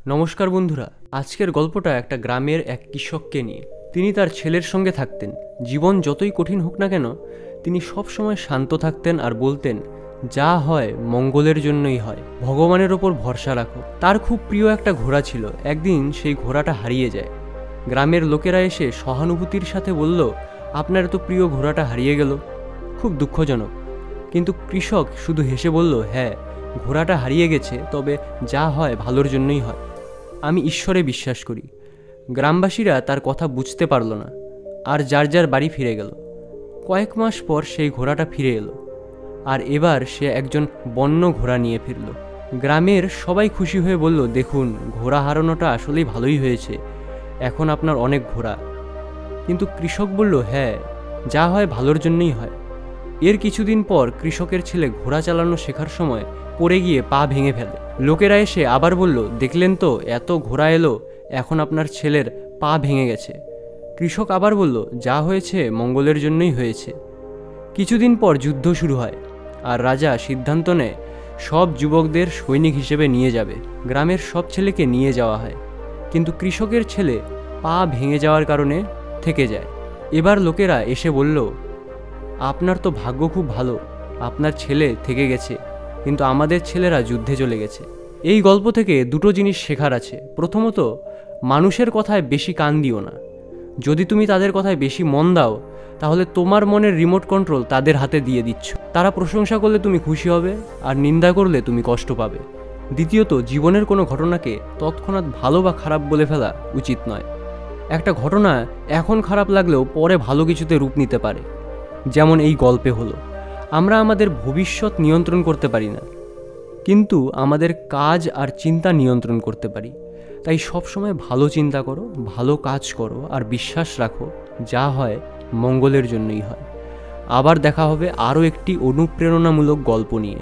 নমস্কার বন্ধুরা, আজকের গল্পটা একটা গ্রামের এক কৃষককে নিয়ে। তিনি তার ছেলের সঙ্গে থাকতেন। জীবন যতই কঠিন হোক না কেন, তিনি সব সময় শান্ত থাকতেন আর বলতেন, যা হয় মঙ্গলের জন্যই হয়, ভগবানের ওপর ভরসা রাখো। তার খুব প্রিয় একটা ঘোড়া ছিল। একদিন সেই ঘোড়াটা হারিয়ে যায়। গ্রামের লোকেরা এসে সহানুভূতির সাথে বলল, আপনার এত প্রিয় ঘোড়াটা হারিয়ে গেল, খুব দুঃখজনক। কিন্তু কৃষক শুধু হেসে বলল, হ্যাঁ, ঘোড়াটা হারিয়ে গেছে, তবে যা হয় ভালোর জন্যই হয়। আমি ঈশ্বরে বিশ্বাস করি। গ্রামবাসীরা তার কথা বুঝতে পারল না, আর যার যার বাড়ি ফিরে গেল। কয়েক মাস পর সেই ঘোড়াটা ফিরে এলো, আর এবার সে একজন বন্য ঘোড়া নিয়ে ফিরল। গ্রামের সবাই খুশি হয়ে বলল, দেখুন, ঘোড়া হারানোটা আসলেই ভালোই হয়েছে, এখন আপনার অনেক ঘোড়া। কিন্তু কৃষক বলল, হ্যাঁ, যা হয় ভালোর জন্যই হয়। এর কিছুদিন পর কৃষকের ছেলে ঘোড়া চালানো শেখার সময় পড়ে গিয়ে পা ভেঙে ফেলে। লোকেরা এসে আবার বলল, দেখলেন তো, এত ঘোড়া এলো, এখন আপনার ছেলের পা ভেঙে গেছে। কৃষক আবার বলল, যা হয়েছে মঙ্গলের জন্যই হয়েছে। কিছুদিন পর যুদ্ধ শুরু হয়, আর রাজা সিদ্ধান্ত নেয় সব যুবকদের সৈনিক হিসেবে নিয়ে যাবে। গ্রামের সব ছেলেকে নিয়ে যাওয়া হয়, কিন্তু কৃষকের ছেলে পা ভেঙে যাওয়ার কারণে থেকে যায়। এবার লোকেরা এসে বলল, আপনার তো ভাগ্য খুব ভালো, আপনার ছেলে থেকে গেছে, কিন্তু আমাদের ছেলেরা যুদ্ধে চলে গেছে। এই গল্প থেকে দুটো জিনিস শেখার আছে। প্রথমত, মানুষের কথায় বেশি কান দিও না। যদি তুমি তাদের কথায় বেশি মন দাও, তাহলে তোমার মনের রিমোট কন্ট্রোল তাদের হাতে দিয়ে দিচ্ছ। তারা প্রশংসা করলে তুমি খুশি হবে, আর নিন্দা করলে তুমি কষ্ট পাবে। দ্বিতীয়ত, জীবনের কোনো ঘটনাকে তৎক্ষণাৎ ভালো বা খারাপ বলে ফেলা উচিত নয়। একটা ঘটনা এখন খারাপ লাগলেও পরে ভালো কিছুতে রূপ নিতে পারে, যেমন এই গল্পে হলো। আমরা আমাদের ভবিষ্যৎ নিয়ন্ত্রণ করতে পারি না, কিন্তু আমাদের কাজ আর চিন্তা নিয়ন্ত্রণ করতে পারি। তাই সবসময় ভালো চিন্তা করো, ভালো কাজ করো, আর বিশ্বাস রাখো, যা হয় মঙ্গলের জন্যই হয়। আবার দেখা হবে আরও একটি অনুপ্রেরণামূলক গল্প নিয়ে।